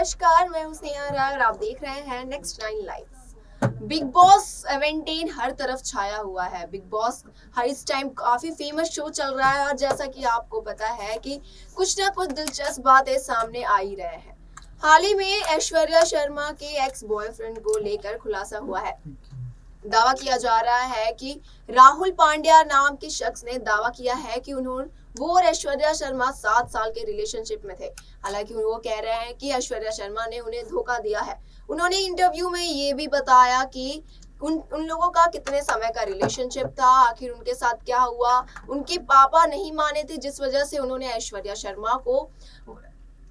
नमस्कार, मैं हूं स्नेहा राय और आप देख रहे हैं नेक्स्ट 9 लाइव। बिग बॉस 17 हर तरफ छाया हुआ है। बिग बॉस हर इस टाइम काफी फेमस शो चल रहा है और जैसा कि आपको पता है कि कुछ ना कुछ दिलचस्प बातें सामने आ ही रहे हैं। हाल ही में ऐश्वर्या शर्मा के एक्स बॉयफ्रेंड को लेकर खुलासा हुआ है। दावा किया जा रहा है कि राहुल पांड्या नाम के शख्स ने दावा किया है कि वो और ऐश्वर्या शर्मा 7 साल के रिलेशनशिप में थे। हालांकि वो कह रहे हैं कि ऐश्वर्या शर्मा ने उन्हें धोखा दिया है। उन्होंने इंटरव्यू में ये भी बताया कि उन लोगों का कितने समय का रिलेशनशिप था, आखिर उनके साथ क्या हुआ। उनके पापा नहीं माने थे, जिस वजह से उन्होंने ऐश्वर्या शर्मा को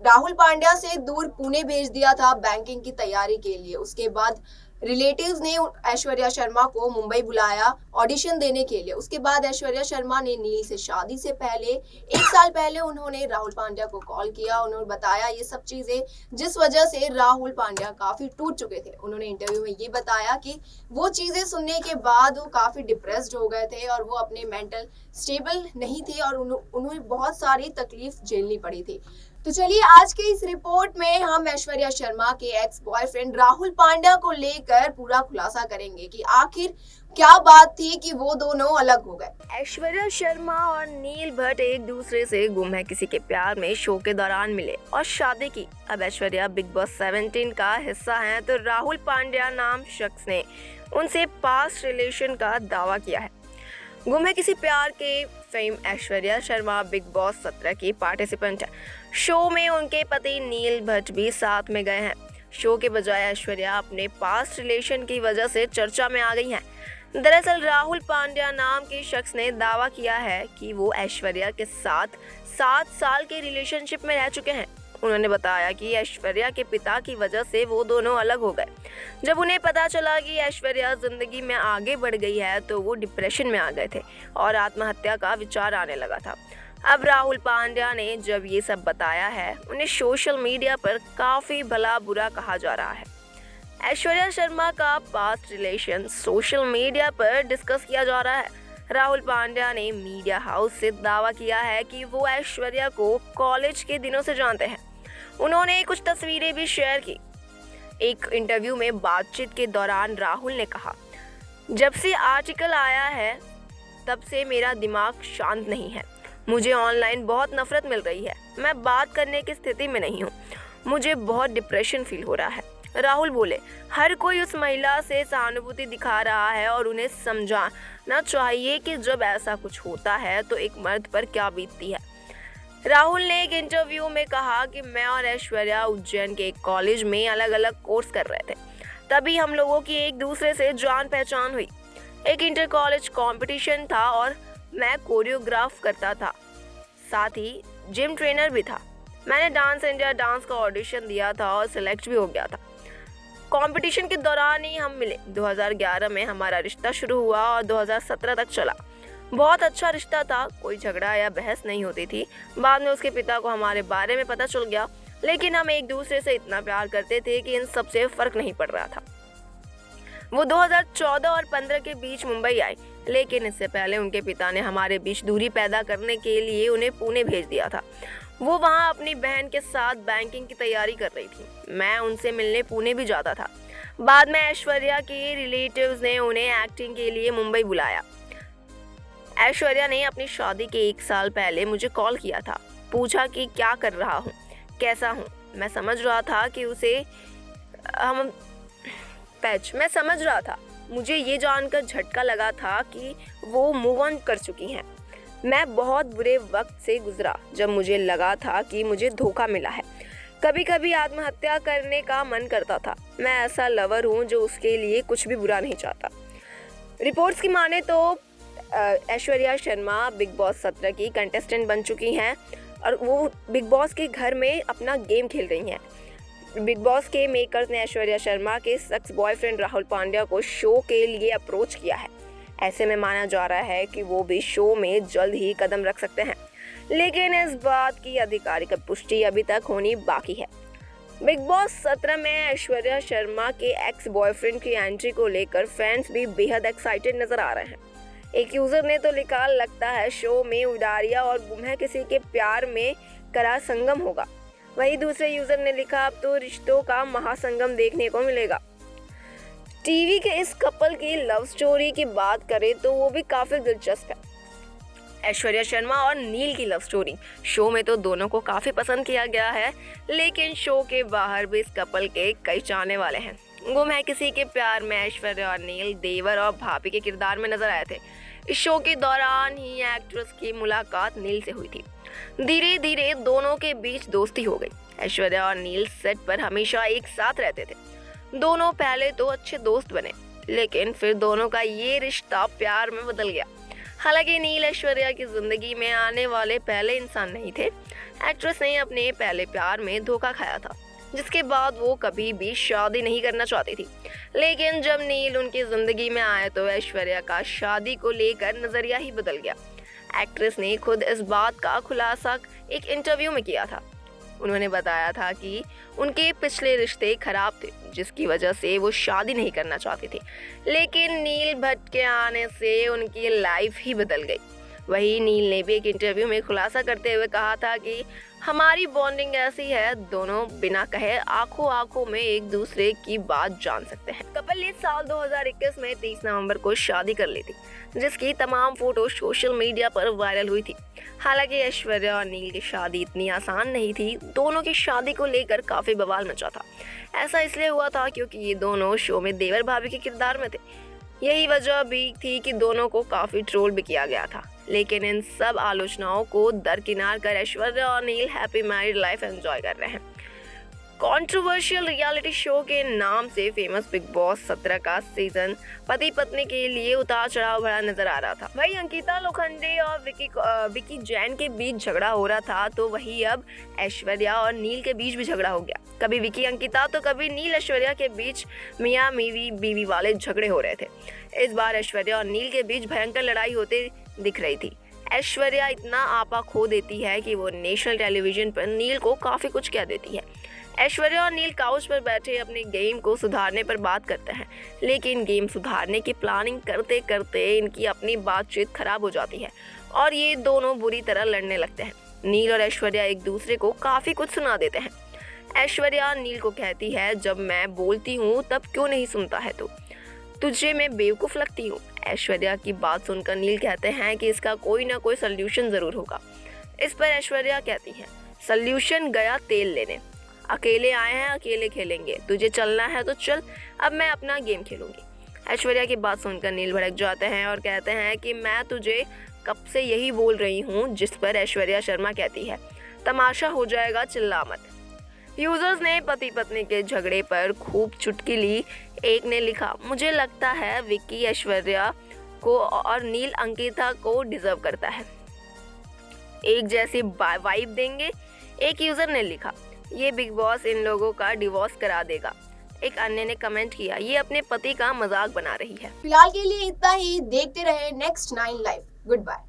राहुल पांड्या से दूर पुणे भेज दिया था बैंकिंग की तैयारी के लिए। उसके बाद रिलेटिव्स ने ऐश्वर्या शर्मा को मुंबई बुलाया ऑडिशन देने के लिए। उसके बाद ऐश्वर्या शर्मा ने नील से शादी से पहले 1 साल पहले उन्होंने राहुल पांड्या को कॉल किया। उन्होंने बताया ये सब चीजें, जिस वजह से राहुल पांड्या काफी टूट चुके थे। उन्होंने इंटरव्यू में ये बताया कि वो चीजें सुनने के बाद वो काफी डिप्रेस्ड हो गए थे और वो अपने मेंटल स्टेबल नहीं थे और उन्हें बहुत सारी तकलीफ झेलनी पड़ी थी। तो चलिए आज के इस रिपोर्ट में हम ऐश्वर्या शर्मा के एक्स बॉयफ्रेंड राहुल पांड्या को लेकर पूरा खुलासा करेंगे कि आखिर क्या बात थी कि वो दोनों अलग हो गए। ऐश्वर्या शर्मा और नील भट्ट एक दूसरे से गुम है किसी के प्यार में शो के दौरान मिले और शादी की। अब ऐश्वर्या बिग बॉस 17 का हिस्सा हैं तो राहुल पांड्या नाम शख्स ने उनसे पास्ट रिलेशन का दावा किया है। गुम है किसी प्यार के fame Aishwarya Sharma big boss 17 की पार्टिसिपेंट है। शो में उनके पति नील भट्ट भी साथ में गए हैं। शो के बजाय ऐश्वर्या अपने पास्ट रिलेशन की वजह से चर्चा में आ गई हैं। दरअसल राहुल पांड्या नाम के शख्स ने दावा किया है कि वो ऐश्वर्या के साथ 7 साल के रिलेशनशिप में रह चुके हैं। उन्होंने बताया कि ऐश्वर्या के पिता की वजह से वो दोनों अलग हो गए। जब उन्हें पता चला कि ऐश्वर्या जिंदगी में आगे बढ़ गई है तो वो डिप्रेशन में आ गए थे और आत्महत्या का विचार आने लगा था। अब राहुल पांड्या ने जब ये सब बताया है, उन्हें सोशल मीडिया पर काफ़ी भला बुरा कहा जा रहा है। ऐश्वर्या शर्मा का पास्ट रिलेशन सोशल मीडिया पर डिस्कस किया जा रहा है। राहुल पांड्या ने मीडिया हाउस से दावा किया है कि वो ऐश्वर्या को कॉलेज के दिनों से जानते हैं। उन्होंने कुछ तस्वीरें भी शेयर की। एक इंटरव्यू में बातचीत के दौरान राहुल ने कहा, जब से आर्टिकल आया है तब से मेरा दिमाग शांत नहीं है। मुझे ऑनलाइन बहुत नफरत मिल रही है। मैं बात करने की स्थिति में नहीं हूँ। मुझे बहुत डिप्रेशन फील हो रहा है। राहुल बोले, हर कोई उस महिला से सहानुभूति दिखा रहा है और उन्हें समझाना चाहिए कि जब ऐसा कुछ होता है तो एक मर्द पर क्या बीतती है। राहुल ने एक इंटरव्यू में कहा कि मैं और ऐश्वर्या उज्जैन के एक कॉलेज में अलग अलग कोर्स कर रहे थे। तभी हम लोगों की एक दूसरे से जान पहचान हुई। एक इंटर कॉलेज कॉम्पिटिशन था और मैं कोरियोग्राफ करता था, साथ ही जिम ट्रेनर भी था। मैंने डांस इंडिया डांस का ऑडिशन दिया था और सिलेक्ट भी हो गया था। कंपटीशन के दौरान ही हम मिले। 2011 में हमारा रिश्ता शुरू हुआ और 2017 तक चला। बहुत अच्छा रिश्ता था, कोई झगड़ा या बहस नहीं होती थी। बाद में उसके पिता को हमारे बारे में पता चल गया, लेकिन हम एक दूसरे से इतना प्यार करते थे कि इन सब से फर्क नहीं पड़ रहा था। वो 2014 और 15 के बीच मुंबई आए, लेकिन इससे पहले उनके पिता ने हमारे बीच दूरी पैदा करने के लिए उन्हें पुणे भेज दिया था। वो वहाँ अपनी बहन के साथ बैंकिंग की तैयारी कर रही थी। मैं उनसे मिलने पुणे भी जाता था। बाद में ऐश्वर्या के रिलेटिव्स ने उन्हें एक्टिंग के लिए मुंबई बुलाया। ऐश्वर्या ने अपनी शादी के 1 साल पहले मुझे कॉल किया था, पूछा कि क्या कर रहा हूँ, कैसा हूँ। मैं समझ रहा था। मुझे ये जानकर झटका लगा था कि वो मूव ऑन कर चुकी हैं। मैं बहुत बुरे वक्त से गुजरा जब मुझे लगा था कि मुझे धोखा मिला है। कभी कभी आत्महत्या करने का मन करता था। मैं ऐसा लवर हूँ जो उसके लिए कुछ भी बुरा नहीं चाहता। रिपोर्ट्स की माने तो ऐश्वर्या शर्मा बिग बॉस 17 की कंटेस्टेंट बन चुकी हैं और वो बिग बॉस के घर में अपना गेम खेल रही हैं। बिग बॉस के मेकर्स ने ऐश्वर्या शर्मा के एक्स बॉयफ्रेंड राहुल पांड्या को शो के लिए अप्रोच किया है। ऐसे में माना जा रहा है कि वो भी शो में जल्द ही कदम रख सकते हैं, लेकिन इस बात की आधिकारिक पुष्टि अभी तक होनी बाकी है। बिग बॉस 17 में ऐश्वर्या शर्मा के एक्स बॉयफ्रेंड की एंट्री को लेकर फैंस भी बेहद एक्साइटेड नजर आ रहे हैं। एक यूजर ने तो लिखा, लगता है शो में उडारिया और गुम है किसी के प्यार में करा संगम होगा। वही दूसरे यूजर ने लिखा, अब तो रिश्तों का महासंगम देखने को मिलेगा। टीवी के इस कपल की लव स्टोरी की बात करें तो वो भी काफी दिलचस्प है। ऐश्वर्या शर्मा और नील की लव स्टोरी शो में तो दोनों को काफी पसंद किया गया है, लेकिन शो के बाहर भी इस कपल के कई चाहने वाले हैं। गुम है किसी के प्यार में ऐश्वर्या और नील देवर और भाभी के किरदार में नजर आए थे। इस शो के दौरान ही एक्ट्रेस की मुलाकात नील से हुई थी। धीरे धीरे दोनों के बीच दोस्ती हो गई। ऐश्वर्या और नील सेट पर हमेशा एक साथ रहते थे। दोनों पहले तो अच्छे दोस्त बने, लेकिन फिर दोनों का ये रिश्ता प्यार में बदल गया। हालांकि नील ऐश्वर्या की जिंदगी में आने वाले पहले इंसान नहीं थे। एक्ट्रेस ने अपने पहले प्यार में धोखा खाया था, जिसके बाद वो कभी भी शादी नहीं करना चाहती थी। लेकिन जब नील उनकी जिंदगी में आए तो ऐश्वर्या का शादी को लेकर नजरिया ही बदल गया। एक्ट्रेस ने खुद इस बात का खुलासा एक इंटरव्यू में किया था। उन्होंने बताया था कि उनके पिछले रिश्ते खराब थे, जिसकी वजह से वो शादी नहीं करना चाहती थी। लेकिन नील भट्ट के आने से उनकी लाइफ ही बदल गई। वही नील ने भी एक इंटरव्यू में खुलासा करते हुए कहा था कि हमारी बॉन्डिंग ऐसी है, दोनों बिना कहे आंखों आंखों में एक दूसरे की बात जान सकते हैं। कपल ने साल 2021 में 30 नवंबर को शादी कर ली थी, जिसकी तमाम फोटो सोशल मीडिया पर वायरल हुई थी। हालांकि ऐश्वर्या और नील की शादी इतनी आसान नहीं थी। दोनों की शादी को लेकर काफी बवाल मचा था। ऐसा इसलिए हुआ था क्योंकि ये दोनों शो में देवर भाभी के किरदार में थे। यही वजह भी थी कि दोनों को काफी ट्रोल भी किया गया था। लेकिन इन सब आलोचनाओं को दरकिनार कर ऐश्वर्या और नील हैप्पी मैरिड लाइफ एंजॉय कर रहे हैं। कंट्रोवर्शियल रियलिटी शो के नाम से फेमस बिग बॉस 17 का सीजन पति पत्नी के लिए उतार चढ़ाव भरा नजर आ रहा था। वही अंकिता लोखंडे और विकी जैन के बीच झगड़ा हो रहा था, तो वही अब ऐश्वर्या और नील के बीच भी झगड़ा हो गया। कभी विकी अंकिता तो कभी नील ऐश्वर्या के बीच मियां बीवी वाले झगड़े हो रहे थे। इस बार ऐश्वर्या और नील के बीच भयंकर लड़ाई होते दिख रही थी। ऐश्वर्या इतना आपा खो देती है कि वो नेशनल टेलीविजन पर नील को काफी कुछ कह देती है। ऐश्वर्या और नील काउच पर बैठे अपने गेम को सुधारने पर बात करते हैं, लेकिन गेम सुधारने की प्लानिंग करते करते इनकी अपनी बातचीत खराब हो जाती है और ये दोनों बुरी तरह लड़ने लगते हैं। नील और ऐश्वर्या एक दूसरे को काफी कुछ सुना देते हैं। ऐश्वर्या नील को कहती है, जब मैं बोलती हूँ तब क्यों नहीं सुनता है तू? तुझे मैं बेवकूफ़ लगती हूँ। ऐश्वर्या की बात सुनकर नील कहते हैं कि इसका कोई ना कोई सल्यूशन ज़रूर होगा। इस पर ऐश्वर्या कहती है, सल्यूशन गया तेल लेने, अकेले आए हैं अकेले खेलेंगे, तुझे चलना है तो चल, अब मैं अपना गेम खेलूंगी। ऐश्वर्या की बात सुनकर नील भड़क जाते हैं और कहते हैं कि मैं तुझे कब से यही बोल रही हूँ। जिस पर ऐश्वर्या शर्मा कहती है, तमाशा हो जाएगा, चिल्ला मत। यूजर्स ने पति पत्नी के झगड़े पर खूब चुटकी ली। एक ने लिखा, मुझे लगता है विक्की ऐश्वर्या को और नील अंकिता को डिजर्व करता है, एक जैसी वाइब देंगे। एक यूजर ने लिखा, ये बिग बॉस इन लोगों का डिवोर्स करा देगा। एक अन्य ने कमेंट किया, ये अपने पति का मजाक बना रही है। फिलहाल के लिए इतना ही। देखते रहे नेक्स्ट 9 लाइव। Good bye.